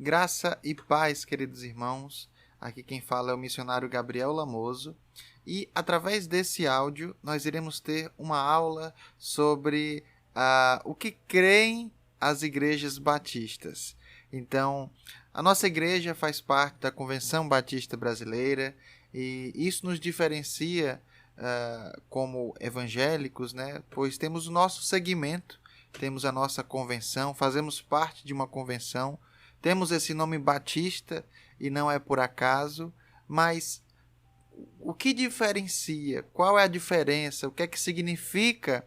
Graça e paz, queridos irmãos. Aqui quem fala é o missionário Gabriel Lamoso e através desse áudio nós iremos ter uma aula sobre o que creem as igrejas batistas. Então, a nossa igreja faz parte da Convenção Batista Brasileira e isso nos diferencia como evangélicos, né? Pois temos o nosso segmento, temos a nossa convenção, fazemos parte de uma convenção. Temos esse nome Batista e não é por acaso, mas o que diferencia? Qual é a diferença? O que é que significa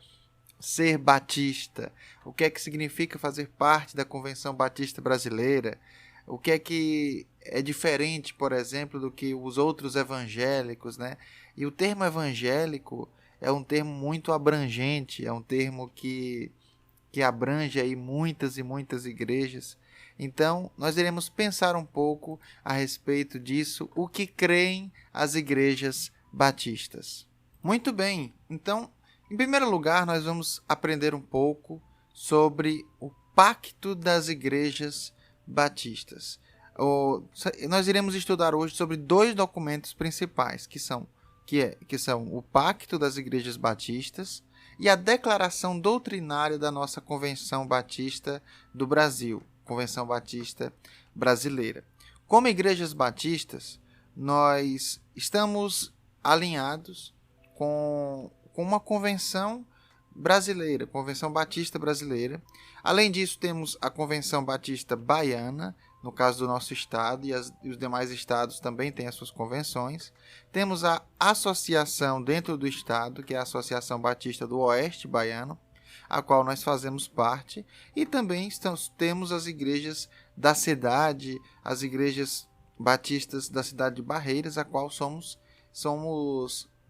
ser batista? O que é que significa fazer parte da Convenção Batista Brasileira? O que é diferente, por exemplo, do que os outros evangélicos, né? E o termo evangélico é um termo muito abrangente, é um termo que abrange aí muitas e muitas igrejas. Então, nós iremos pensar um pouco a respeito disso, o que creem as igrejas batistas. Muito bem, então, em primeiro lugar, nós vamos aprender um pouco sobre o Pacto das Igrejas Batistas. Nós iremos estudar hoje sobre dois documentos principais, que são o Pacto das Igrejas Batistas e a Declaração Doutrinária da nossa Convenção Batista do Brasil, Convenção Batista Brasileira. Como igrejas batistas, nós estamos alinhados com uma convenção brasileira, Convenção Batista Brasileira. Além disso, temos a Convenção Batista Baiana, no caso do nosso estado, e os demais estados também têm as suas convenções. Temos a associação dentro do estado, que é a Associação Batista do Oeste Baiano, a qual nós fazemos parte, e também temos as igrejas da cidade, as igrejas batistas da cidade de Barreiras, a qual somos,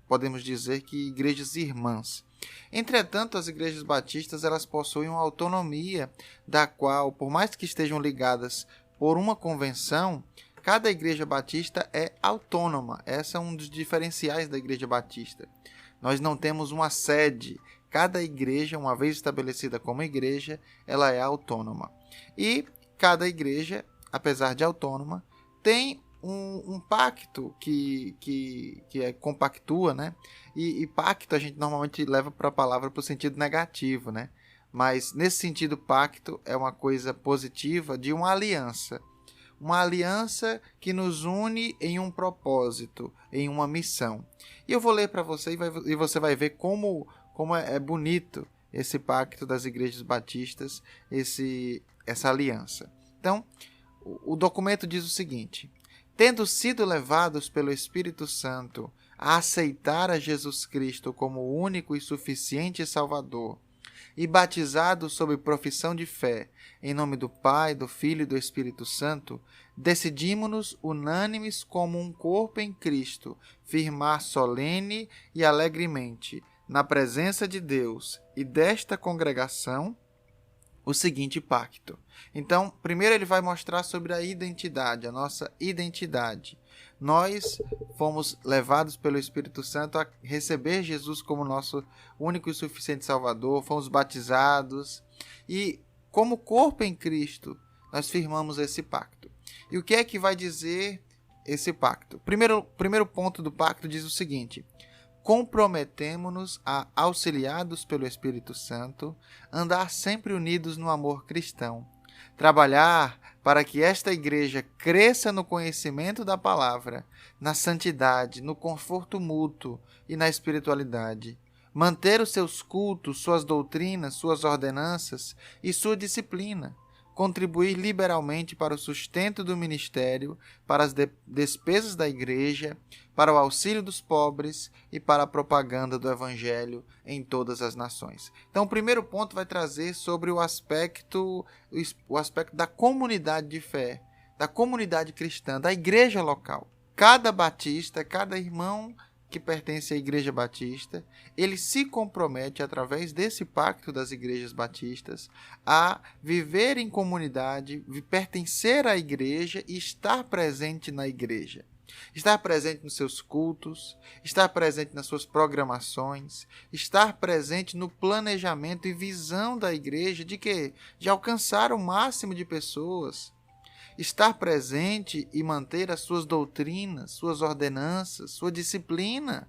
podemos dizer que igrejas irmãs. Entretanto, as igrejas batistas elas possuem uma autonomia, da qual, por mais que estejam ligadas por uma convenção, cada igreja batista é autônoma. Esse é um dos diferenciais da igreja batista. Nós não temos uma sede. Cada igreja, uma vez estabelecida como igreja, ela é autônoma. E cada igreja, apesar de autônoma, tem um pacto que compactua, né? E pacto a gente normalmente leva para a palavra para o sentido negativo, né? Mas nesse sentido, pacto é uma coisa positiva de uma aliança. Uma aliança que nos une em um propósito, em uma missão. E eu vou ler para você e você vai ver como é bonito esse pacto das igrejas batistas, essa aliança. Então, o documento diz o seguinte: tendo sido levados pelo Espírito Santo a aceitar a Jesus Cristo como o único e suficiente Salvador, e batizados sob profissão de fé, em nome do Pai, do Filho e do Espírito Santo, decidimos-nos unânimes como um corpo em Cristo, firmar solene e alegremente, na presença de Deus e desta congregação, o seguinte pacto. Então, primeiro ele vai mostrar sobre a identidade, a nossa identidade. Nós fomos levados pelo Espírito Santo a receber Jesus como nosso único e suficiente Salvador, fomos batizados e, como corpo em Cristo, nós firmamos esse pacto. E o que é que vai dizer esse pacto? Primeiro ponto do pacto diz o seguinte: comprometemo-nos a, auxiliados pelo Espírito Santo, andar sempre unidos no amor cristão, trabalhar para que esta igreja cresça no conhecimento da palavra, na santidade, no conforto mútuo e na espiritualidade, manter os seus cultos, suas doutrinas, suas ordenanças e sua disciplina, contribuir liberalmente para o sustento do ministério, para as despesas da igreja, para o auxílio dos pobres e para a propaganda do evangelho em todas as nações. Então, o primeiro ponto vai trazer sobre o aspecto da comunidade de fé, da comunidade cristã, da igreja local. Cada batista, cada irmão que pertence à Igreja Batista, ele se compromete, através desse pacto das igrejas batistas, a viver em comunidade, pertencer à igreja e estar presente na igreja. Estar presente nos seus cultos, estar presente nas suas programações, estar presente no planejamento e visão da igreja de quê? De alcançar o máximo de pessoas, estar presente e manter as suas doutrinas, suas ordenanças, sua disciplina,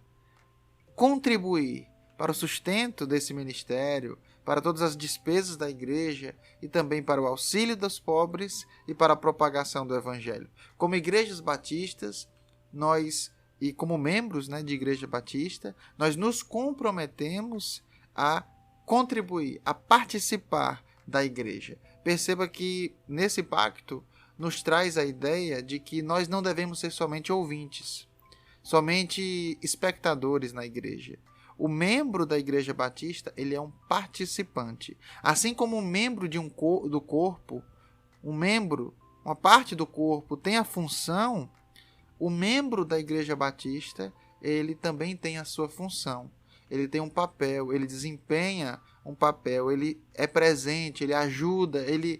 contribuir para o sustento desse ministério, para todas as despesas da igreja e também para o auxílio dos pobres e para a propagação do evangelho. Como igrejas batistas, nós, e como membros, de igreja batista, nós nos comprometemos a contribuir, a participar da igreja. Perceba que nesse pacto nos traz a ideia de que nós não devemos ser somente ouvintes, somente espectadores na igreja. O membro da igreja batista, ele é um participante. Assim como um membro do corpo, uma parte do corpo tem a função, o membro da igreja batista, ele também tem a sua função. Ele tem um papel, ele desempenha um papel, ele é presente, ele ajuda, ele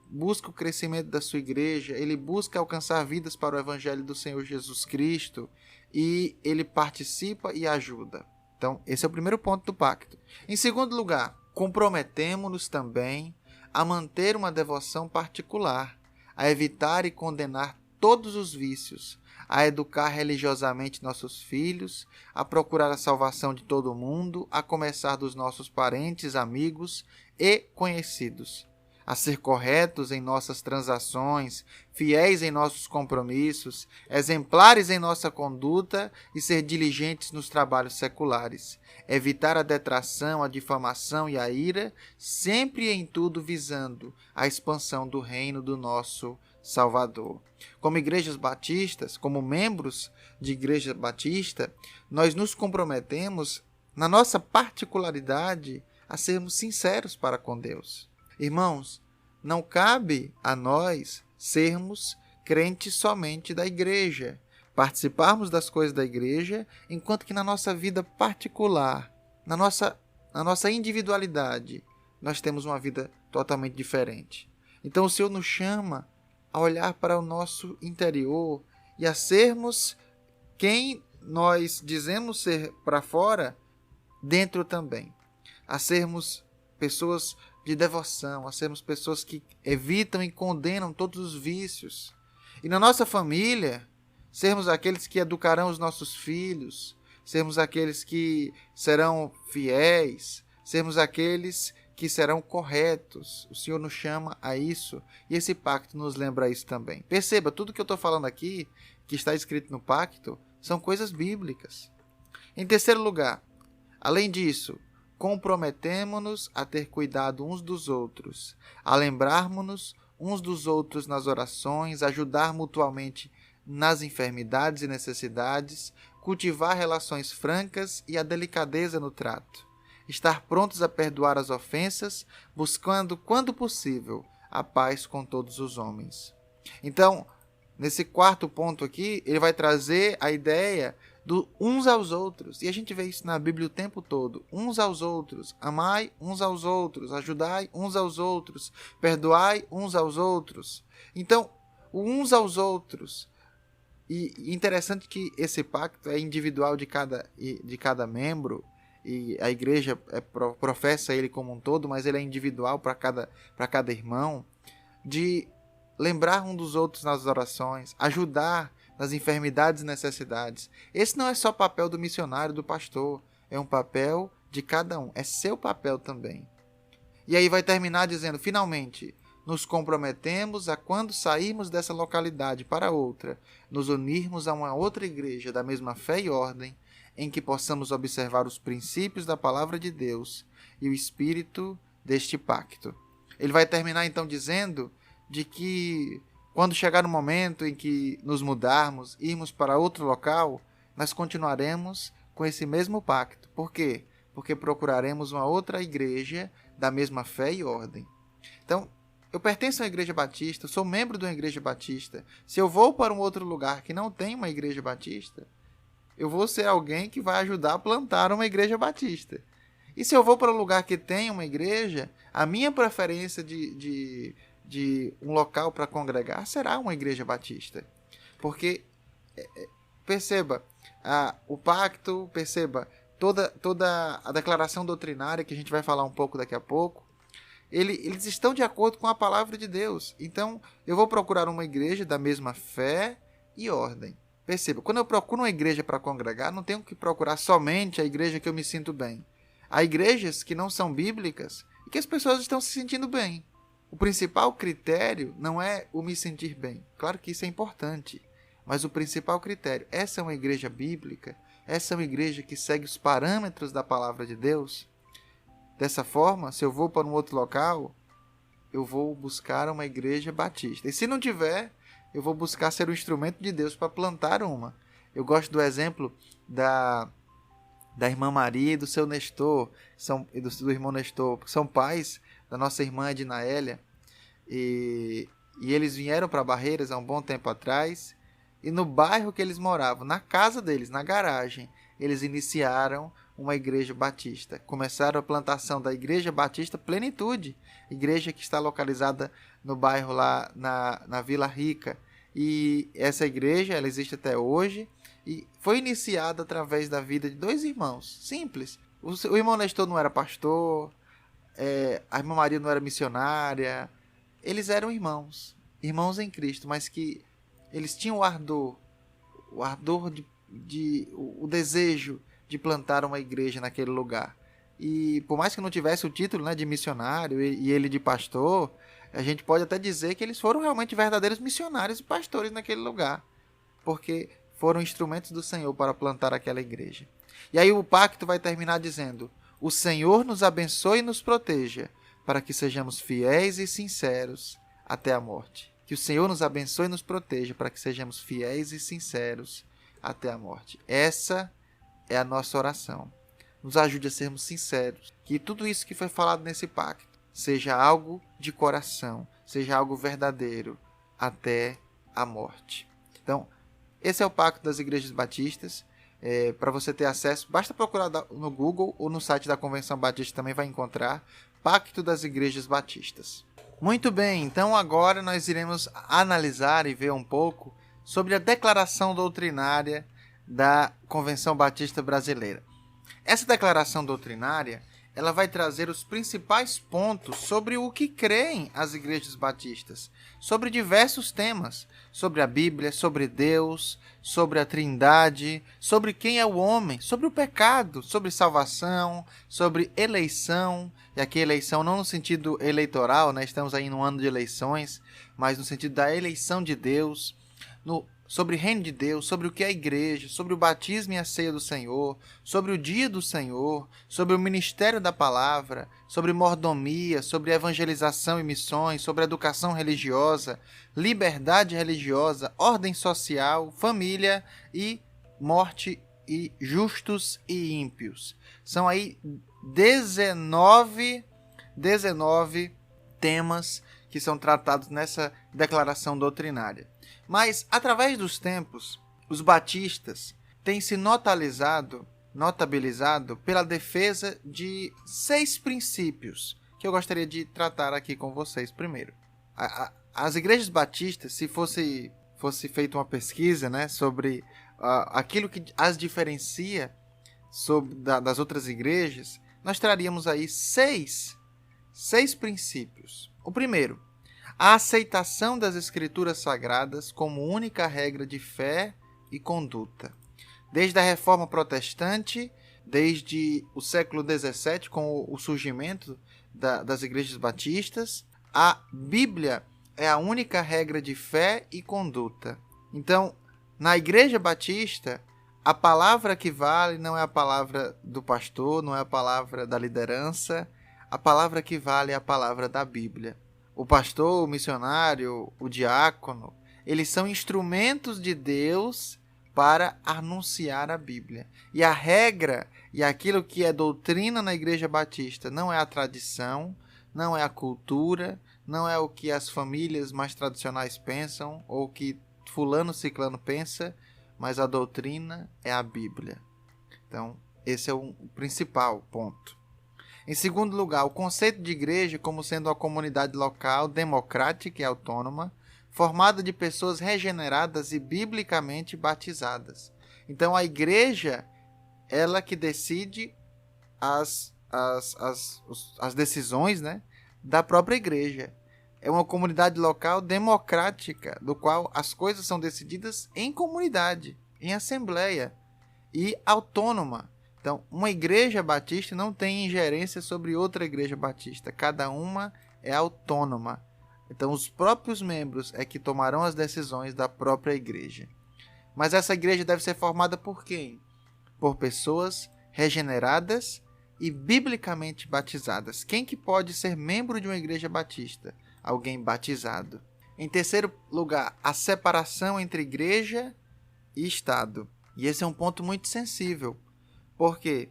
busca o crescimento da sua igreja, ele busca alcançar vidas para o evangelho do Senhor Jesus Cristo e ele participa e ajuda. Então, esse é o primeiro ponto do pacto. Em segundo lugar, comprometemo-nos também a manter uma devoção particular, a evitar e condenar todos os vícios, a educar religiosamente nossos filhos, a procurar a salvação de todo mundo, a começar dos nossos parentes, amigos e conhecidos, a ser corretos em nossas transações, fiéis em nossos compromissos, exemplares em nossa conduta e ser diligentes nos trabalhos seculares, evitar a detração, a difamação e a ira, sempre e em tudo visando a expansão do reino do nosso Salvador. Como igrejas batistas, como membros de igreja batista, nós nos comprometemos, na nossa particularidade, a sermos sinceros para com Deus. Irmãos, não cabe a nós sermos crentes somente da igreja, participarmos das coisas da igreja, enquanto que na nossa vida particular, na nossa individualidade, nós temos uma vida totalmente diferente. Então o Senhor nos chama a olhar para o nosso interior e a sermos quem nós dizemos ser para fora, dentro também. A sermos pessoas de devoção, a sermos pessoas que evitam e condenam todos os vícios. E na nossa família, sermos aqueles que educarão os nossos filhos, sermos aqueles que serão fiéis, sermos aqueles que serão corretos. O Senhor nos chama a isso e esse pacto nos lembra isso também. Perceba, tudo que eu estou falando aqui, que está escrito no pacto, são coisas bíblicas. Em terceiro lugar, além disso, comprometemo-nos a ter cuidado uns dos outros, a lembrarmos-nos uns dos outros nas orações, ajudar mutuamente nas enfermidades e necessidades, cultivar relações francas e a delicadeza no trato, estar prontos a perdoar as ofensas, buscando, quando possível, a paz com todos os homens. Então, nesse quarto ponto aqui, ele vai trazer a ideia do uns aos outros. E a gente vê isso na Bíblia o tempo todo. Uns aos outros. Amai uns aos outros. Ajudai uns aos outros. Perdoai uns aos outros. Então, o uns aos outros. E interessante que esse pacto é individual de cada membro. E a igreja professa ele como um todo, mas ele é individual para cada irmão. De lembrar um dos outros nas orações. Ajudar nas enfermidades e necessidades. Esse não é só papel do missionário, do pastor. É um papel de cada um. É seu papel também. E aí vai terminar dizendo, finalmente, nos comprometemos a, quando sairmos dessa localidade para outra, nos unirmos a uma outra igreja da mesma fé e ordem, em que possamos observar os princípios da palavra de Deus e o espírito deste pacto. Ele vai terminar então dizendo de que quando chegar o momento em que nos mudarmos, irmos para outro local, nós continuaremos com esse mesmo pacto. Por quê? Porque procuraremos uma outra igreja da mesma fé e ordem. Então, eu pertenço a uma igreja batista, sou membro de uma igreja batista. Se eu vou para um outro lugar que não tem uma igreja batista, eu vou ser alguém que vai ajudar a plantar uma igreja batista. E se eu vou para um lugar que tem uma igreja, a minha preferência de um local para congregar será uma igreja batista. Porque, perceba, o pacto, perceba, toda a declaração doutrinária, que a gente vai falar um pouco daqui a pouco, eles estão de acordo com a palavra de Deus. Então, eu vou procurar uma igreja da mesma fé e ordem. Perceba, quando eu procuro uma igreja para congregar, não tenho que procurar somente a igreja que eu me sinto bem. Há igrejas que não são bíblicas e que as pessoas estão se sentindo bem. O principal critério não é o me sentir bem. Claro que isso é importante. Mas o principal critério, essa é uma igreja bíblica? Essa é uma igreja que segue os parâmetros da palavra de Deus? Dessa forma, se eu vou para um outro local, eu vou buscar uma igreja batista. E se não tiver, eu vou buscar ser um instrumento de Deus para plantar uma. Eu gosto do exemplo da irmã Maria e do seu Nestor, do irmão Nestor, que são pais da nossa irmã Ednaélia. E eles vieram para Barreiras há um bom tempo atrás. E no bairro que eles moravam, na casa deles, na garagem, eles iniciaram uma igreja batista. Começaram a plantação da Igreja Batista Plenitude, igreja que está localizada no bairro lá na Vila Rica. E essa igreja, ela existe até hoje e foi iniciada através da vida de dois irmãos, simples. O irmão Nestor não era pastor, a irmã Maria não era missionária, eles eram irmãos em Cristo, mas que eles tinham o ardor o desejo de plantar uma igreja naquele lugar. E por mais que não tivesse o título, né, de missionário e ele de pastor, a gente pode até dizer que eles foram realmente verdadeiros missionários e pastores naquele lugar, porque foram instrumentos do Senhor para plantar aquela igreja. E aí o pacto vai terminar dizendo: o Senhor nos abençoe e nos proteja, para que sejamos fiéis e sinceros até a morte. Que o Senhor nos abençoe e nos proteja, para que sejamos fiéis e sinceros até a morte. Essa é a nossa oração. Nos ajude a sermos sinceros. Que tudo isso que foi falado nesse pacto seja algo de coração, seja algo verdadeiro até a morte. Então, esse é o pacto das igrejas batistas. Para você ter acesso, basta procurar no Google ou no site da Convenção Batista, também vai encontrar Pacto das Igrejas Batistas. Muito bem, então agora nós iremos analisar e ver um pouco sobre a declaração doutrinária da Convenção Batista Brasileira. Essa declaração doutrinária, ela vai trazer os principais pontos sobre o que creem as igrejas batistas, sobre diversos temas, sobre a Bíblia, sobre Deus, sobre a Trindade, sobre quem é o homem, sobre o pecado, sobre salvação, sobre eleição, e aqui eleição não no sentido eleitoral, né? Estamos aí no ano de eleições, mas no sentido da eleição de Deus, sobre o reino de Deus, sobre o que é a igreja, sobre o batismo e a ceia do Senhor, sobre o dia do Senhor, sobre o ministério da palavra, sobre mordomia, sobre evangelização e missões, sobre educação religiosa, liberdade religiosa, ordem social, família e morte e justos e ímpios. São aí 19 temas que são tratados nessa declaração doutrinária. Mas, através dos tempos, os batistas têm se notabilizado pela defesa de 6 princípios que eu gostaria de tratar aqui com vocês primeiro. As igrejas batistas, se fosse feita uma pesquisa, né, sobre aquilo que as diferencia das outras igrejas, nós traríamos aí 6 princípios. O primeiro, a aceitação das Escrituras Sagradas como única regra de fé e conduta. Desde a Reforma Protestante, desde o século XVII, com o surgimento das igrejas batistas, a Bíblia é a única regra de fé e conduta. Então, na Igreja Batista, a palavra que vale não é a palavra do pastor, não é a palavra da liderança, a palavra que vale é a palavra da Bíblia. O pastor, o missionário, o diácono, eles são instrumentos de Deus para anunciar a Bíblia. E a regra e aquilo que é doutrina na Igreja Batista não é a tradição, não é a cultura, não é o que as famílias mais tradicionais pensam ou o que fulano ciclano pensa, mas a doutrina é a Bíblia. Então, esse é o principal ponto. Em segundo lugar, o conceito de igreja como sendo uma comunidade local, democrática e autônoma, formada de pessoas regeneradas e biblicamente batizadas. Então, a igreja, ela que decide as decisões, né, da própria igreja. É uma comunidade local democrática, do qual as coisas são decididas em comunidade, em assembleia e autônoma. Então, uma igreja batista não tem ingerência sobre outra igreja batista. Cada uma é autônoma. Então, os próprios membros é que tomarão as decisões da própria igreja. Mas essa igreja deve ser formada por quem? Por pessoas regeneradas e biblicamente batizadas. Quem que pode ser membro de uma igreja batista? Alguém batizado. Em terceiro lugar, a separação entre igreja e Estado. E esse é um ponto muito sensível, porque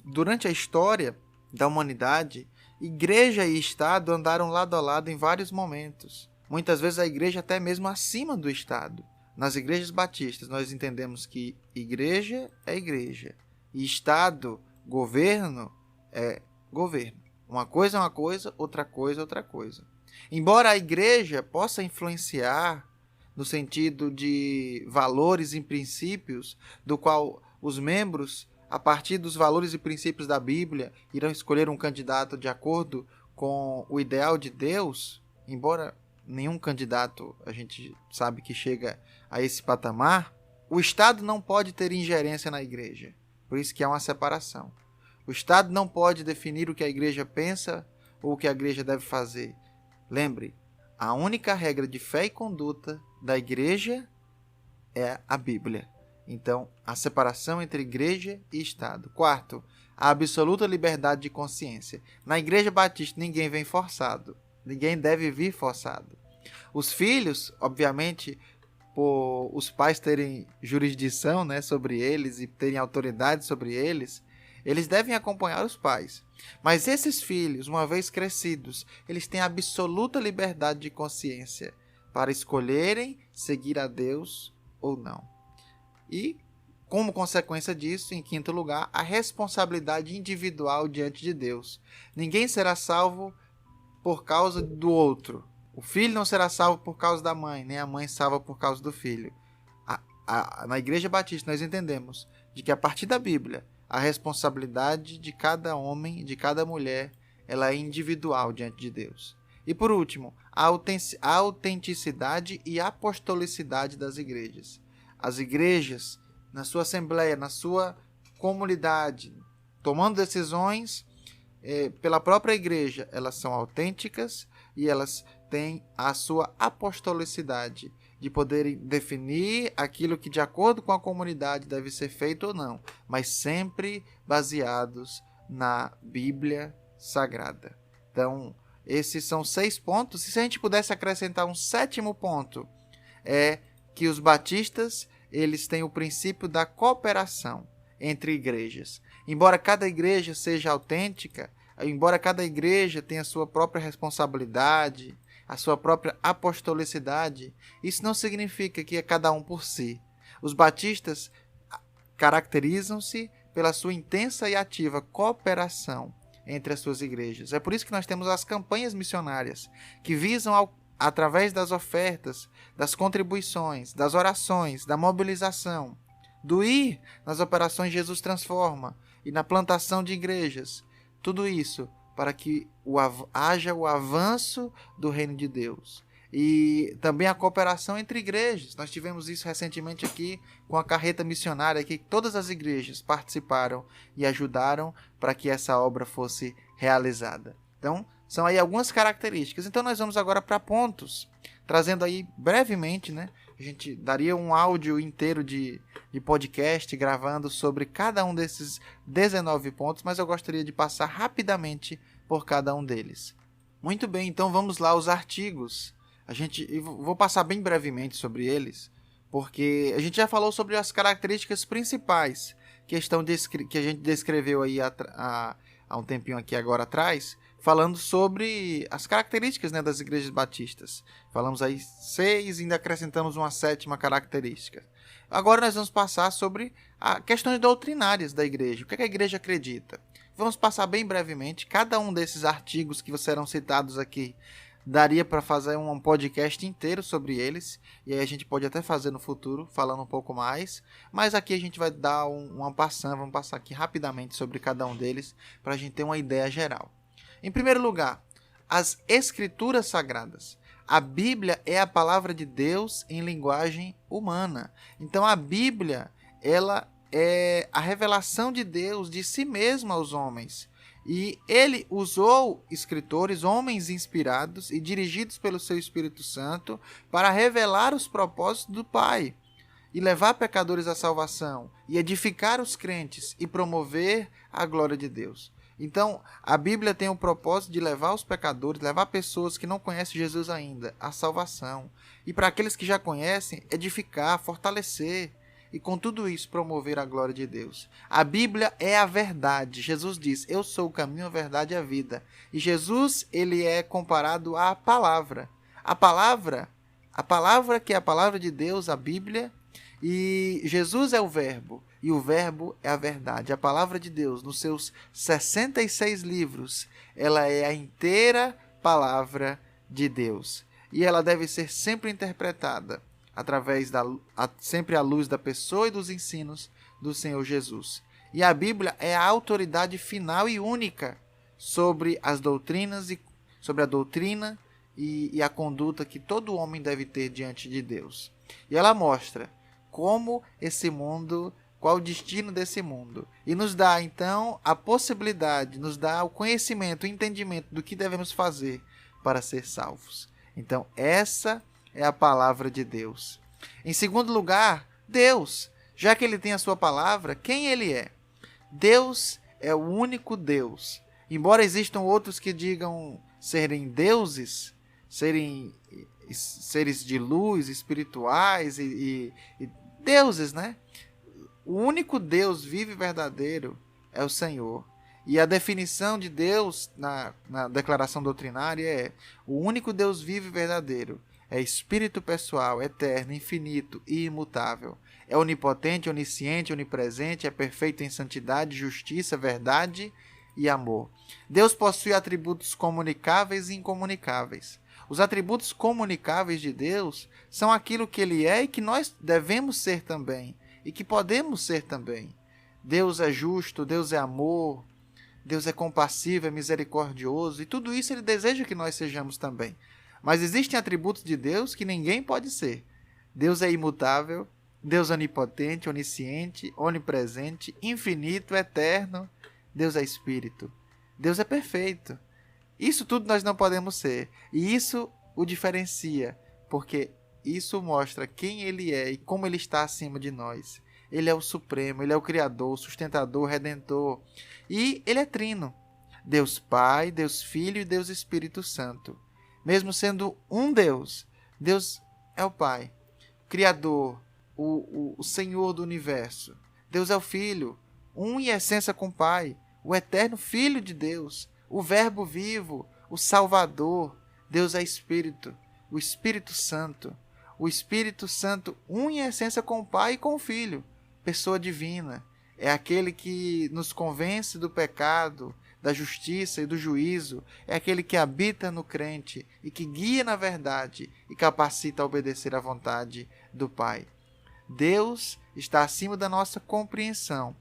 durante a história da humanidade, igreja e Estado andaram lado a lado em vários momentos. Muitas vezes a igreja até mesmo acima do Estado. Nas igrejas batistas, nós entendemos que igreja é igreja e Estado, governo, é governo. Uma coisa é uma coisa, outra coisa é outra coisa. Embora a igreja possa influenciar no sentido de valores e princípios, do qual os membros, a partir dos valores e princípios da Bíblia, irão escolher um candidato de acordo com o ideal de Deus, embora nenhum candidato a gente sabe que chega a esse patamar, o Estado não pode ter ingerência na igreja. Por isso que há uma separação. O Estado não pode definir o que a igreja pensa ou o que a igreja deve fazer. Lembre, a única regra de fé e conduta da igreja é a Bíblia. Então, a separação entre igreja e Estado. Quarto, a absoluta liberdade de consciência. Na igreja batista, ninguém vem forçado. Ninguém deve vir forçado. Os filhos, obviamente, por os pais terem jurisdição, né, sobre eles e terem autoridade sobre eles, eles devem acompanhar os pais. Mas esses filhos, uma vez crescidos, eles têm absoluta liberdade de consciência para escolherem seguir a Deus ou não. E, como consequência disso, em quinto lugar, a responsabilidade individual diante de Deus. Ninguém será salvo por causa do outro. O filho não será salvo por causa da mãe, nem a mãe salva por causa do filho. Na Igreja Batista nós entendemos de que a partir da Bíblia, a responsabilidade de cada homem e de cada mulher, ela é individual diante de Deus. E por último, a autenticidade e apostolicidade das igrejas. As igrejas, na sua assembleia, na sua comunidade, tomando decisões pela própria igreja, elas são autênticas e elas têm a sua apostolicidade, de poderem definir aquilo que de acordo com a comunidade deve ser feito ou não, mas sempre baseados na Bíblia Sagrada. Então, esses são 6 pontos. E se a gente pudesse acrescentar um 7º ponto, é que os batistas, eles têm o princípio da cooperação entre igrejas. Embora cada igreja seja autêntica, embora cada igreja tenha a sua própria responsabilidade, a sua própria apostolicidade, isso não significa que é cada um por si. Os batistas caracterizam-se pela sua intensa e ativa cooperação entre as suas igrejas. É por isso que nós temos as campanhas missionárias, que visam, através das ofertas, das contribuições, das orações, da mobilização, do ir nas operações Jesus Transforma e na plantação de igrejas, tudo isso para que haja o avanço do reino de Deus. E também a cooperação entre igrejas. Nós tivemos isso recentemente aqui com a carreta missionária, que todas as igrejas participaram e ajudaram para que essa obra fosse realizada. Então, são aí algumas características. Então, nós vamos agora para pontos, trazendo aí brevemente, né? A gente daria um áudio inteiro de podcast gravando sobre cada um desses 19 pontos, mas eu gostaria de passar rapidamente por cada um deles. Muito bem, então vamos lá aos artigos. Eu vou passar bem brevemente sobre eles, porque a gente já falou sobre as características principais que a gente descreveu aí há um tempinho aqui agora atrás, falando sobre as características, né, das igrejas batistas. Falamos aí 6 e ainda acrescentamos uma 7ª característica. Agora nós vamos passar sobre questões doutrinárias da igreja. O que a igreja acredita? Vamos passar bem brevemente. Cada um desses artigos que serão citados aqui daria para fazer um podcast inteiro sobre eles. E aí a gente pode até fazer no futuro, falando um pouco mais. Mas aqui a gente vai dar uma passada, vamos passar aqui rapidamente sobre cada um deles, para a gente ter uma ideia geral. Em primeiro lugar, as Escrituras Sagradas. A Bíblia é a palavra de Deus em linguagem humana. Então a Bíblia, ela é a revelação de Deus de si mesmo aos homens. E ele usou escritores, homens inspirados e dirigidos pelo seu Espírito Santo para revelar os propósitos do Pai e levar pecadores à salvação e edificar os crentes e promover a glória de Deus. Então, a Bíblia tem o propósito de levar os pecadores, levar pessoas que não conhecem Jesus ainda à salvação. E para aqueles que já conhecem, edificar, fortalecer e com tudo isso promover a glória de Deus. A Bíblia é a verdade. Jesus diz: eu sou o caminho, a verdade e a vida. E Jesus, ele é comparado à palavra. A palavra que é a palavra de Deus, a Bíblia, e Jesus é o verbo, e o verbo é a verdade. A palavra de Deus, nos seus 66 livros, ela é a inteira palavra de Deus. E ela deve ser sempre interpretada sempre à luz da pessoa e dos ensinos do Senhor Jesus. E a Bíblia é a autoridade final e única sobre as doutrinas sobre a doutrina e a conduta que todo homem deve ter diante de Deus. E ela mostra como esse mundo, qual o destino desse mundo. E nos dá, então, a possibilidade, nos dá o conhecimento, o entendimento do que devemos fazer para ser salvos. Então, essa é a palavra de Deus. Em segundo lugar, Deus. Já que ele tem a sua palavra, quem ele é? Deus é o único Deus. Embora existam outros que digam serem deuses, serem seres de luz, espirituais e deuses, né? O único Deus vivo e verdadeiro é o Senhor. E a definição de Deus na declaração doutrinária é: o único Deus vivo e verdadeiro é espírito pessoal, eterno, infinito e imutável. É onipotente, onisciente, onipresente, é perfeito em santidade, justiça, verdade e amor. Deus possui atributos comunicáveis e incomunicáveis. Os atributos comunicáveis de Deus são aquilo que ele é e que nós devemos ser também, e que podemos ser também. Deus é justo, Deus é amor, Deus é compassivo, é misericordioso, e tudo isso ele deseja que nós sejamos também. Mas existem atributos de Deus que ninguém pode ser. Deus é imutável, Deus é onipotente, onisciente, onipresente, infinito, eterno. Deus é espírito. Deus é perfeito. Isso tudo nós não podemos ser. E isso o diferencia, porque isso mostra quem ele é e como ele está acima de nós. Ele é o Supremo, ele é o Criador, sustentador, Redentor. E ele é trino. Deus Pai, Deus Filho e Deus Espírito Santo. Mesmo sendo um Deus, Deus é o Pai, Criador, o Senhor do Universo. Deus é o Filho, um em essência com o Pai, o eterno Filho de Deus, o Verbo vivo, o Salvador. Deus é Espírito, o Espírito Santo. O Espírito Santo, um em essência com o Pai e com o Filho, pessoa divina. É aquele que nos convence do pecado, da justiça e do juízo. É aquele que habita no crente e que guia na verdade e capacita a obedecer à vontade do Pai. Deus está acima da nossa compreensão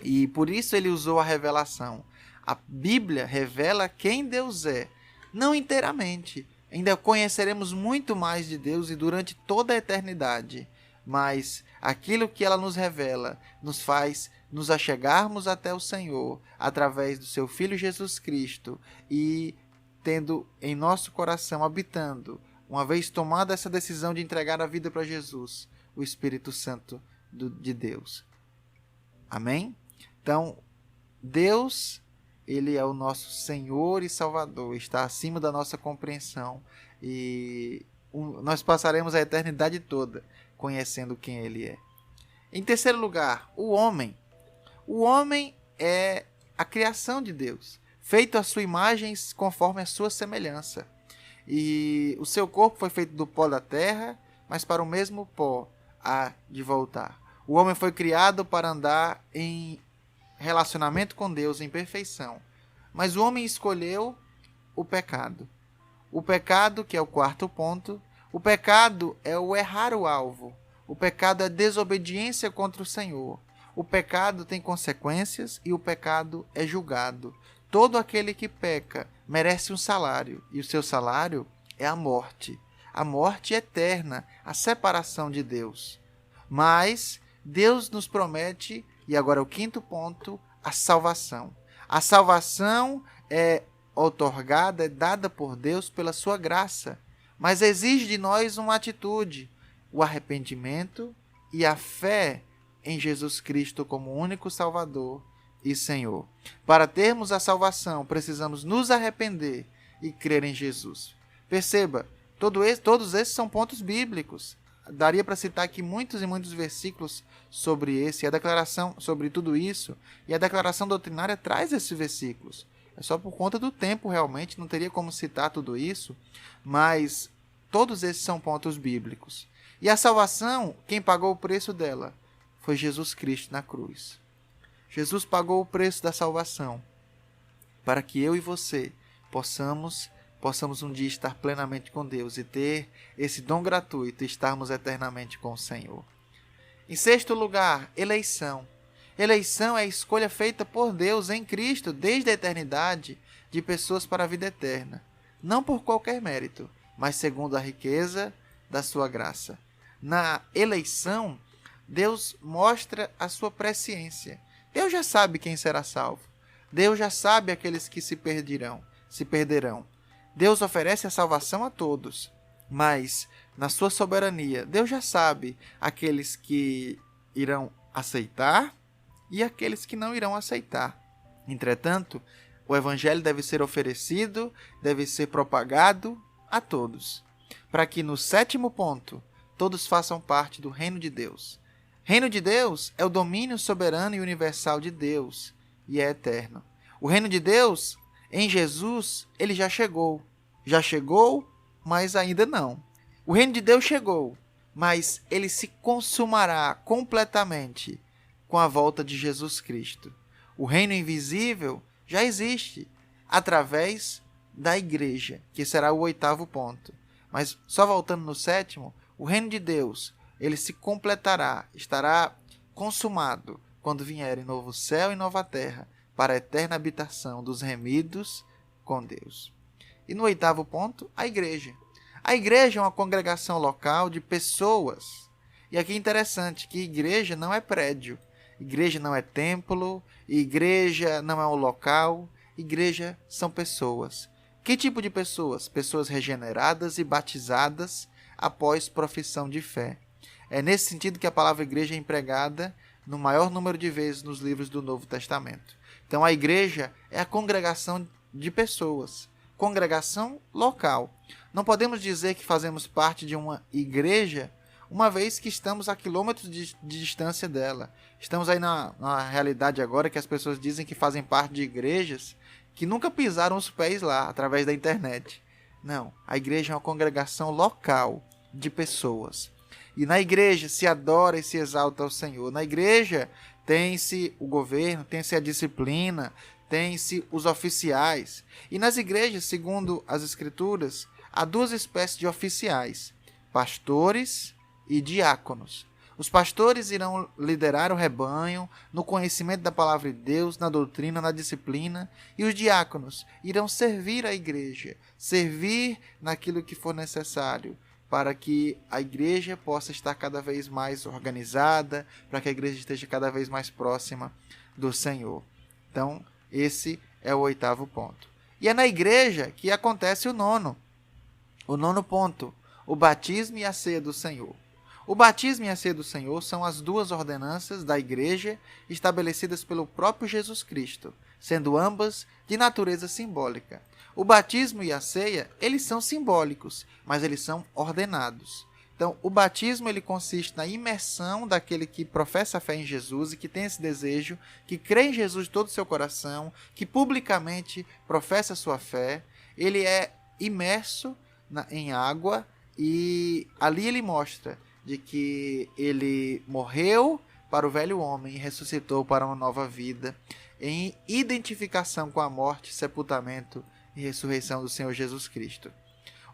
e por isso ele usou a revelação. A Bíblia revela quem Deus é, não inteiramente. Ainda conheceremos muito mais de Deus e durante toda a eternidade, mas aquilo que ela nos revela nos faz nos achegarmos até o Senhor através do seu Filho Jesus Cristo e tendo em nosso coração, habitando, uma vez tomada essa decisão de entregar a vida para Jesus, o Espírito Santo de Deus. Amém? Então, Deus, ele é o nosso Senhor e Salvador, está acima da nossa compreensão e nós passaremos a eternidade toda conhecendo quem ele é. Em terceiro lugar, o homem. O homem é a criação de Deus, feito à sua imagem conforme a sua semelhança. E o seu corpo foi feito do pó da terra, mas para o mesmo pó há de voltar. O homem foi criado para andar em relacionamento com Deus em perfeição. Mas o homem escolheu o pecado. O pecado, que é o quarto ponto, o pecado é o errar o alvo. O pecado é desobediência contra o Senhor. O pecado tem consequências e o pecado é julgado. todo aquele que peca merece um salário, e o seu salário é a morte eterna, a separação de Deus. Mas Deus nos promete, e agora o quinto ponto, a salvação. A salvação é outorgada, é dada por Deus pela sua graça, mas exige de nós uma atitude, o arrependimento e a fé em Jesus Cristo como único Salvador e Senhor. Para termos a salvação, precisamos nos arrepender e crer em Jesus. Perceba, todos esses são pontos bíblicos. Daria para citar aqui muitos e muitos versículos sobre esse, a declaração sobre tudo isso, e a declaração doutrinária traz esses versículos. É só por conta do tempo, realmente, não teria como citar tudo isso, mas todos esses são pontos bíblicos. E a salvação, quem pagou o preço dela foi Jesus Cristo na cruz. Jesus pagou o preço da salvação para que eu e você possamos um dia estar plenamente com Deus e ter esse dom gratuito e estarmos eternamente com o Senhor. Em sexto lugar, eleição. Eleição é a escolha feita por Deus em Cristo desde a eternidade de pessoas para a vida eterna, não por qualquer mérito, mas segundo a riqueza da sua graça. Na eleição, Deus mostra a sua presciência. Deus já sabe quem será salvo. Deus já sabe aqueles que se perderão. Deus oferece a salvação a todos, mas na sua soberania, Deus já sabe aqueles que irão aceitar e aqueles que não irão aceitar. Entretanto, o evangelho deve ser oferecido, deve ser propagado a todos, para que no sétimo ponto, todos façam parte do reino de Deus. Reino de Deus é o domínio soberano e universal de Deus, e é eterno. O reino de Deus, em Jesus, ele já chegou. Já chegou, mas ainda não. O reino de Deus chegou, mas ele se consumará completamente com a volta de Jesus Cristo. O reino invisível já existe através da igreja, que será o oitavo ponto. Mas só voltando no sétimo, o reino de Deus, ele se completará, estará consumado quando vierem novo céu e nova terra para a eterna habitação dos remidos com Deus. E no oitavo ponto, a igreja. A igreja é uma congregação local de pessoas. E aqui é interessante que igreja não é prédio, igreja não é templo, igreja não é um local, igreja são pessoas. Que tipo de pessoas? Pessoas regeneradas e batizadas após profissão de fé. É nesse sentido que a palavra igreja é empregada no maior número de vezes nos livros do Novo Testamento. Então a igreja é a congregação de pessoas, congregação local. Não podemos dizer que fazemos parte de uma igreja uma vez que estamos a quilômetros de distância dela. Estamos aí na realidade agora que as pessoas dizem que fazem parte de igrejas que nunca pisaram os pés lá através da internet. Não, a igreja é uma congregação local de pessoas. E na igreja se adora e se exalta ao Senhor. Na igreja tem-se o governo, tem-se a disciplina, tem-se os oficiais. E nas igrejas, segundo as Escrituras, há duas espécies de oficiais: pastores e diáconos. Os pastores irão liderar o rebanho no conhecimento da palavra de Deus, na doutrina, na disciplina, e os diáconos irão servir a igreja, servir naquilo que for necessário, para que a igreja possa estar cada vez mais organizada, para que a igreja esteja cada vez mais próxima do Senhor. Então, esse é o oitavo ponto. E é na igreja que acontece o nono ponto, o batismo e a ceia do Senhor. O batismo e a ceia do Senhor são as duas ordenanças da igreja estabelecidas pelo próprio Jesus Cristo, sendo ambas de natureza simbólica. O batismo e a ceia, eles são simbólicos, mas eles são ordenados. Então, o batismo ele consiste na imersão daquele que professa a fé em Jesus e que tem esse desejo, que crê em Jesus de todo o seu coração, que publicamente professa a sua fé. Ele é imerso em água e ali ele mostra de que ele morreu para o velho homem e ressuscitou para uma nova vida, em identificação com a morte, sepultamento e ressurreição do Senhor Jesus Cristo.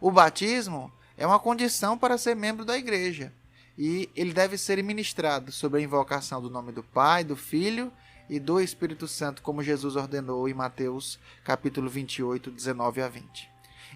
O batismo é uma condição para ser membro da igreja, e ele deve ser ministrado sob a invocação do nome do Pai, do Filho e do Espírito Santo, como Jesus ordenou em Mateus capítulo 28, 19 a 20.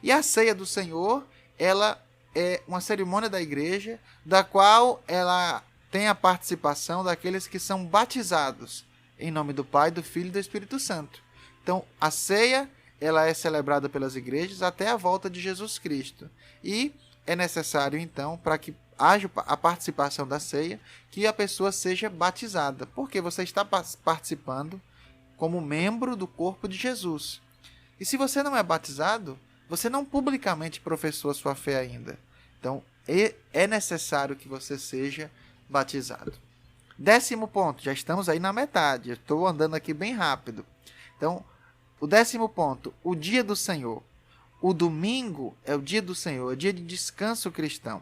E a ceia do Senhor, ela é uma cerimônia da igreja, da qual ela tem a participação daqueles que são batizados em nome do Pai, do Filho e do Espírito Santo. Então, a ceia, ela é celebrada pelas igrejas até a volta de Jesus Cristo. E é necessário, então, para que haja a participação da ceia, que a pessoa seja batizada, porque você está participando como membro do corpo de Jesus. E se você não é batizado, você não publicamente professou a sua fé ainda. Então, é necessário que você seja batizado. 10º ponto, já estamos aí na metade, estou andando aqui bem rápido. Então, o 10º ponto, o dia do Senhor. O domingo é o dia do Senhor, é o dia de descanso cristão.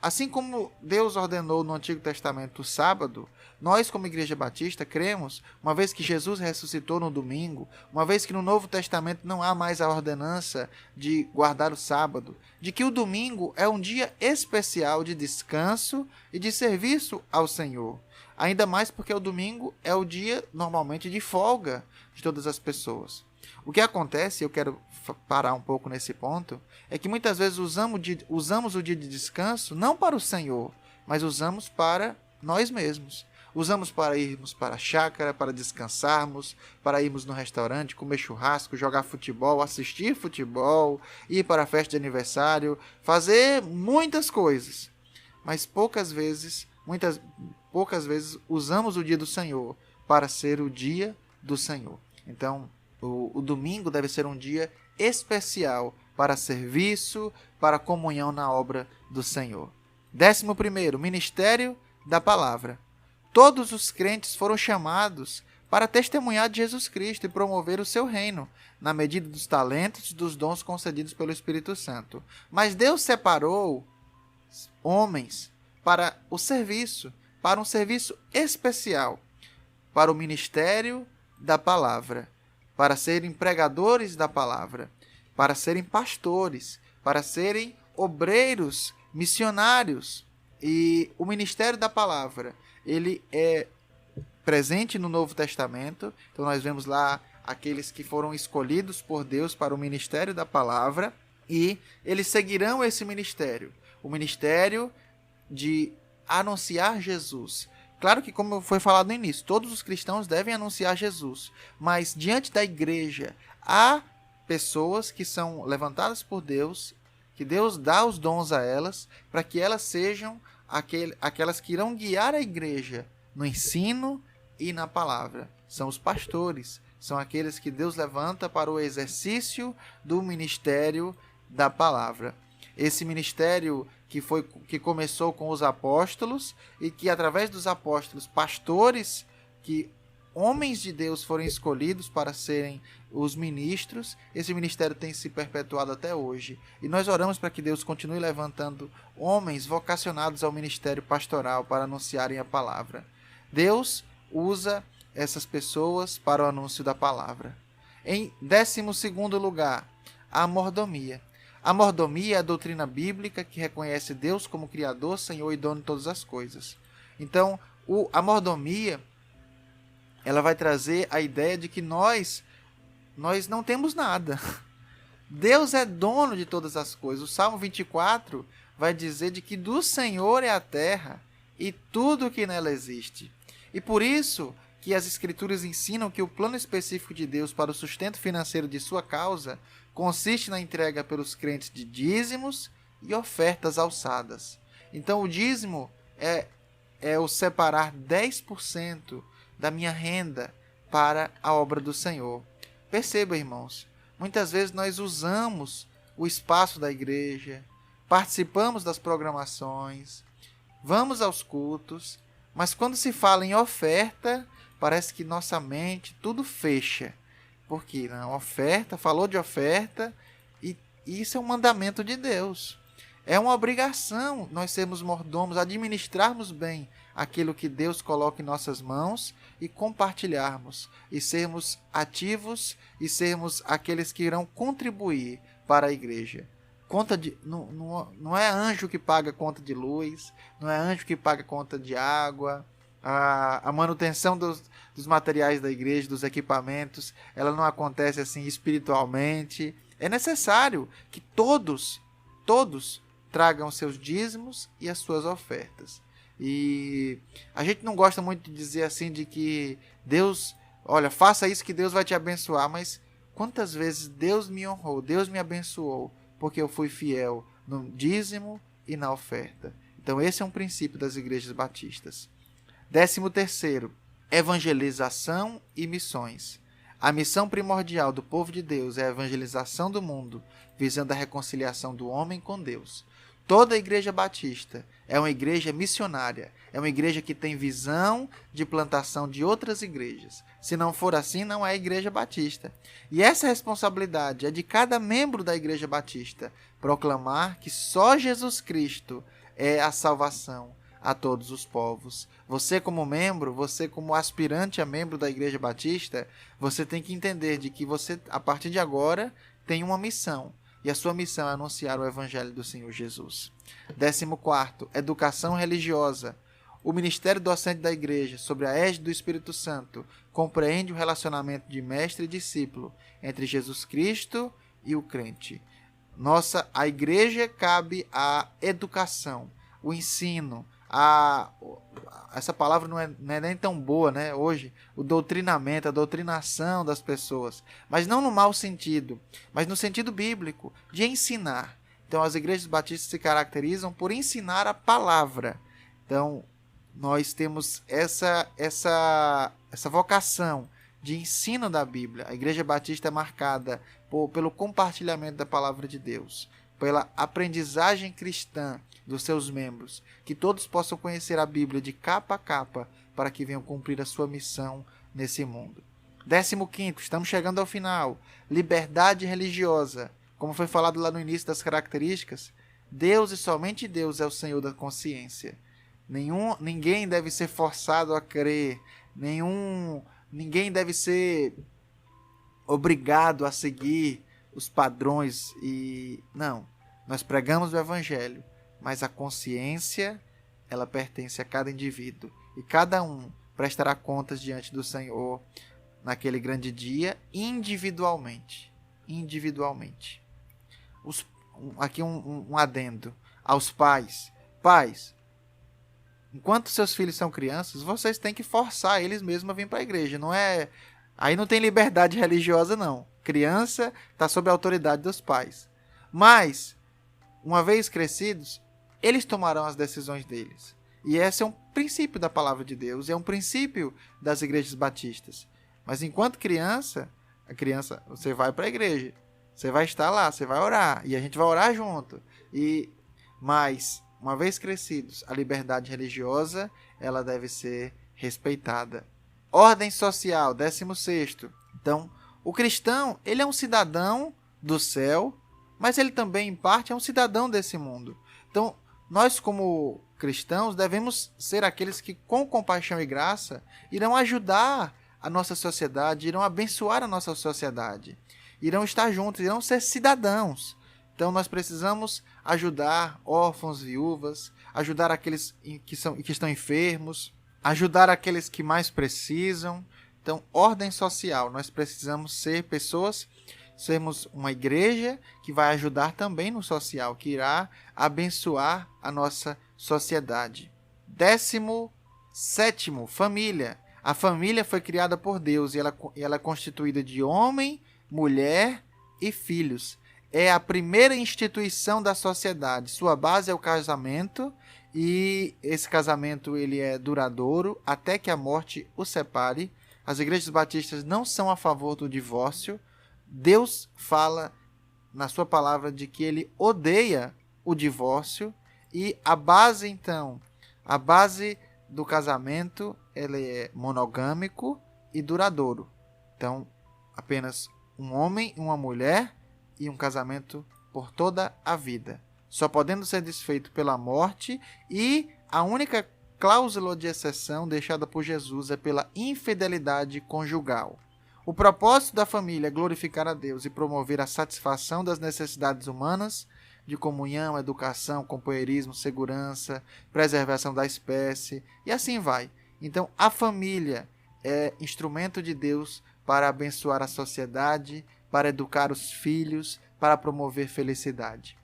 Assim como Deus ordenou no Antigo Testamento o sábado, nós, como Igreja Batista, cremos, uma vez que Jesus ressuscitou no domingo, uma vez que no Novo Testamento não há mais a ordenança de guardar o sábado, de que o domingo é um dia especial de descanso e de serviço ao Senhor. Ainda mais porque o domingo é o dia, normalmente, de folga de todas as pessoas. O que acontece, eu quero parar um pouco nesse ponto, é que muitas vezes usamos o dia de descanso não para o Senhor, mas usamos para nós mesmos. Usamos para irmos para a chácara, para descansarmos, para irmos no restaurante, comer churrasco, jogar futebol, assistir futebol, ir para a festa de aniversário, fazer muitas coisas. Mas poucas vezes usamos o dia do Senhor para ser o dia do Senhor. Então, o domingo deve ser um dia especial para serviço, para comunhão na obra do Senhor. 11º, ministério da palavra. Todos os crentes foram chamados para testemunhar de Jesus Cristo e promover o seu reino, na medida dos talentos e dos dons concedidos pelo Espírito Santo. Mas Deus separou homens para o serviço, para um serviço especial, para o ministério da palavra, para serem pregadores da palavra, para serem pastores, para serem obreiros, missionários. E o ministério da palavra, ele é presente no Novo Testamento. Então nós vemos lá aqueles que foram escolhidos por Deus para o ministério da palavra, e eles seguirão esse ministério, o ministério de anunciar Jesus. Claro que, como foi falado no início, todos os cristãos devem anunciar Jesus, mas diante da igreja há pessoas que são levantadas por Deus, que Deus dá os dons a elas, para que elas sejam aquelas que irão guiar a igreja no ensino e na palavra. São os pastores, são aqueles que Deus levanta para o exercício do ministério da palavra. Esse ministério que começou com os apóstolos, e que através dos apóstolos, pastores, que homens de Deus foram escolhidos para serem os ministros, esse ministério tem se perpetuado até hoje. E nós oramos para que Deus continue levantando homens vocacionados ao ministério pastoral para anunciarem a palavra. Deus usa essas pessoas para o anúncio da palavra. Em 12º lugar, a mordomia. A mordomia é a doutrina bíblica que reconhece Deus como Criador, Senhor e dono de todas as coisas. Então, a mordomia, ela vai trazer a ideia de que nós não temos nada. Deus é dono de todas as coisas. O Salmo 24 vai dizer de que do Senhor é a terra e tudo o que nela existe. E por isso que as Escrituras ensinam que o plano específico de Deus para o sustento financeiro de sua causa consiste na entrega pelos crentes de dízimos e ofertas alçadas. Então, o dízimo é o separar 10% da minha renda para a obra do Senhor. Perceba, irmãos, muitas vezes nós usamos o espaço da igreja, participamos das programações, vamos aos cultos, mas quando se fala em oferta, parece que nossa mente tudo fecha. Porque não, oferta, falou de oferta, e isso é um mandamento de Deus. É uma obrigação nós sermos mordomos, administrarmos bem aquilo que Deus coloca em nossas mãos e compartilharmos, e sermos ativos e sermos aqueles que irão contribuir para a igreja. Não é anjo que paga conta de luz, não é anjo que paga conta de água, A manutenção dos materiais da igreja, dos equipamentos, ela não acontece assim espiritualmente. É necessário que todos tragam seus dízimos e as suas ofertas. E a gente não gosta muito de dizer assim de que Deus, olha, faça isso que Deus vai te abençoar, mas quantas vezes Deus me honrou, Deus me abençoou, porque eu fui fiel no dízimo e na oferta. Então esse é um princípio das igrejas batistas. 13º, evangelização e missões. A missão primordial do povo de Deus é a evangelização do mundo, visando a reconciliação do homem com Deus. Toda a igreja batista é uma igreja missionária, é uma igreja que tem visão de plantação de outras igrejas. Se não for assim, não é igreja batista. E essa responsabilidade é de cada membro da igreja batista, proclamar que só Jesus Cristo é a salvação a todos os povos. Você como membro, você como aspirante a membro da Igreja Batista, você tem que entender de que você, a partir de agora, tem uma missão. E a sua missão é anunciar o Evangelho do Senhor Jesus. 14º, educação religiosa. O ministério docente da Igreja, sob a égide do Espírito Santo, compreende o relacionamento de mestre e discípulo entre Jesus Cristo e o crente. A Igreja cabe a educação, o ensino, essa palavra não é nem tão boa, né? Hoje, o doutrinamento, a doutrinação das pessoas, mas não no mau sentido, mas no sentido bíblico, de ensinar. Então, as igrejas batistas se caracterizam por ensinar a palavra. Então, nós temos essa vocação de ensino da Bíblia. A igreja batista é marcada pelo compartilhamento da palavra de Deus, pela aprendizagem cristã dos seus membros, que todos possam conhecer a Bíblia de capa a capa, para que venham cumprir a sua missão nesse mundo. 15º, estamos chegando ao final. Liberdade religiosa. Como foi falado lá no início das características, Deus e somente Deus é o Senhor da consciência. Ninguém deve ser forçado a crer, ninguém deve ser obrigado a seguir os padrões. Não, nós pregamos o Evangelho, mas a consciência, ela pertence a cada indivíduo. E cada um prestará contas diante do Senhor naquele grande dia, individualmente. Aqui um adendo aos pais. Pais, enquanto seus filhos são crianças, vocês têm que forçar eles mesmos a vir para a igreja. Aí não tem liberdade religiosa, não. Criança está sob a autoridade dos pais. Mas, uma vez crescidos, eles tomarão as decisões deles. E esse é um princípio da palavra de Deus, é um princípio das igrejas batistas. Mas enquanto criança, você vai para a igreja, você vai estar lá, você vai orar, e a gente vai orar junto. Mas, uma vez crescidos, a liberdade religiosa, ela deve ser respeitada. Ordem social, 16º. Então, o cristão, ele é um cidadão do céu, mas ele também, em parte, é um cidadão desse mundo. Então, nós, como cristãos, devemos ser aqueles que, com compaixão e graça, irão ajudar a nossa sociedade, irão abençoar a nossa sociedade, irão estar juntos, irão ser cidadãos. Então, nós precisamos ajudar órfãos, viúvas, ajudar aqueles que estão enfermos, ajudar aqueles que mais precisam. Então, ordem social, nós precisamos ser pessoas, sermos uma igreja que vai ajudar também no social, que irá abençoar a nossa sociedade. 17º, família. A família foi criada por Deus e ela é constituída de homem, mulher e filhos. É a primeira instituição da sociedade. Sua base é o casamento e esse casamento ele é duradouro até que a morte o separe. As igrejas batistas não são a favor do divórcio. Deus fala na sua palavra de que ele odeia o divórcio e a base do casamento ele é monogâmico e duradouro. Então, apenas um homem e uma mulher e um casamento por toda a vida, só podendo ser desfeito pela morte, e a única cláusula de exceção deixada por Jesus é pela infidelidade conjugal. O propósito da família é glorificar a Deus e promover a satisfação das necessidades humanas de comunhão, educação, companheirismo, segurança, preservação da espécie, e assim vai. Então, a família é instrumento de Deus para abençoar a sociedade, para educar os filhos, para promover felicidade.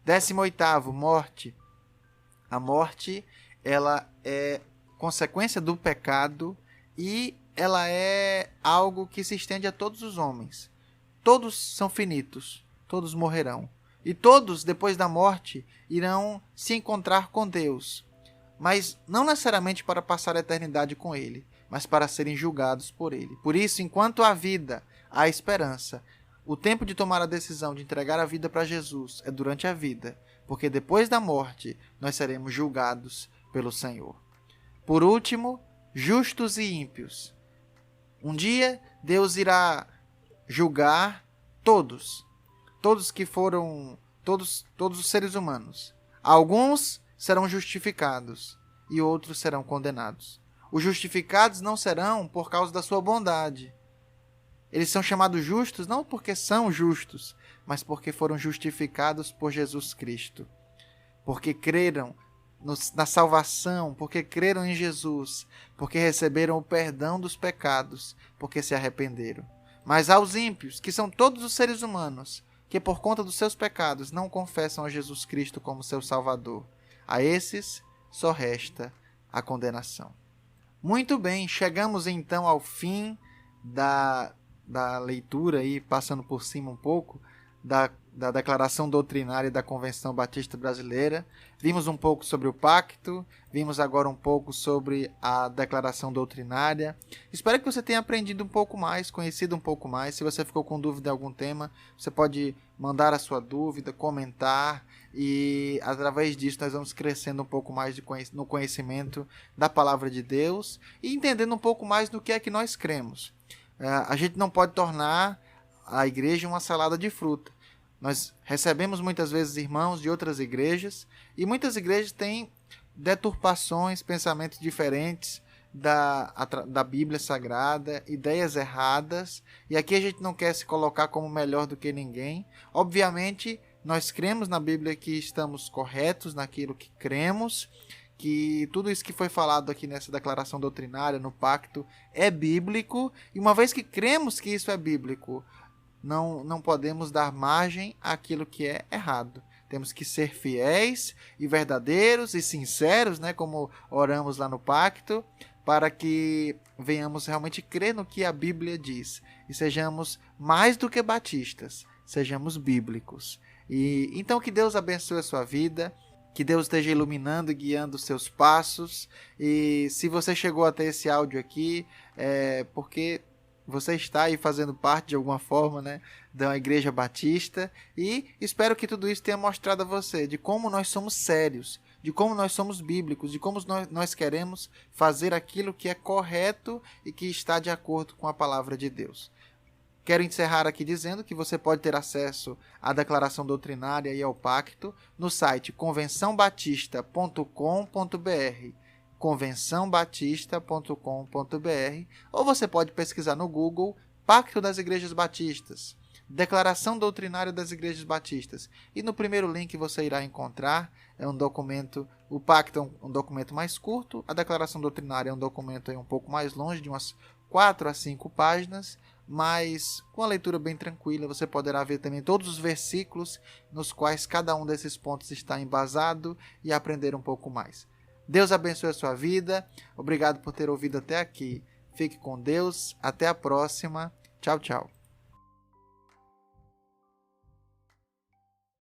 18º, morte. A morte, ela é consequência do pecado e ela é algo que se estende a todos os homens. Todos são finitos, todos morrerão. E todos, depois da morte, irão se encontrar com Deus. Mas não necessariamente para passar a eternidade com Ele, mas para serem julgados por Ele. Por isso, enquanto há vida, há esperança. O tempo de tomar a decisão de entregar a vida para Jesus é durante a vida, porque depois da morte nós seremos julgados pelo Senhor. Por último, justos e ímpios. Um dia Deus irá julgar todos que foram, todos os seres humanos. Alguns serão justificados e outros serão condenados. Os justificados não serão por causa da sua bondade. Eles são chamados justos não porque são justos, mas porque foram justificados por Jesus Cristo. Porque creram na salvação, porque creram em Jesus, porque receberam o perdão dos pecados, porque se arrependeram. Mas aos ímpios, que são todos os seres humanos, que por conta dos seus pecados não confessam a Jesus Cristo como seu Salvador, a esses só resta a condenação. Muito bem, chegamos então ao fim da leitura, aí, passando por cima um pouco, da Declaração Doutrinária da Convenção Batista Brasileira. Vimos um pouco sobre o pacto, vimos agora um pouco sobre a Declaração Doutrinária. Espero que você tenha aprendido um pouco mais, conhecido um pouco mais. Se você ficou com dúvida em algum tema, você pode mandar a sua dúvida, comentar, e através disso nós vamos crescendo um pouco mais no conhecimento da Palavra de Deus e entendendo um pouco mais do que é que nós cremos. A gente não pode tornar a igreja uma salada de fruta. Nós recebemos muitas vezes irmãos de outras igrejas e muitas igrejas têm deturpações, pensamentos diferentes da Bíblia Sagrada, ideias erradas, e aqui a gente não quer se colocar como melhor do que ninguém. Obviamente, nós cremos na Bíblia que estamos corretos naquilo que cremos, que tudo isso que foi falado aqui nessa declaração doutrinária, no pacto, é bíblico, e uma vez que cremos que isso é bíblico, não podemos dar margem àquilo que é errado. Temos que ser fiéis e verdadeiros e sinceros, né, como oramos lá no pacto, para que venhamos realmente crer no que a Bíblia diz e sejamos mais do que batistas, sejamos bíblicos. E então que Deus abençoe a sua vida, que Deus esteja iluminando e guiando os seus passos. E se você chegou até esse áudio aqui, é porque você está aí fazendo parte de alguma forma, né, da Igreja Batista, e espero que tudo isso tenha mostrado a você de como nós somos sérios, de como nós somos bíblicos, de como nós queremos fazer aquilo que é correto e que está de acordo com a palavra de Deus. Quero encerrar aqui dizendo que você pode ter acesso à declaração doutrinária e ao pacto no site convençãobatista.com.br, convençãobatista.com.br, ou você pode pesquisar no Google Pacto das Igrejas Batistas, Declaração Doutrinária das Igrejas Batistas, e no primeiro link você irá encontrar um documento. O pacto é um documento mais curto, a declaração doutrinária é um documento um pouco mais longe, de umas 4 a 5 páginas, mas com a leitura bem tranquila você poderá ver também todos os versículos nos quais cada um desses pontos está embasado e aprender um pouco mais. Deus abençoe a sua vida. Obrigado por ter ouvido até aqui. Fique com Deus. Até a próxima. Tchau, tchau.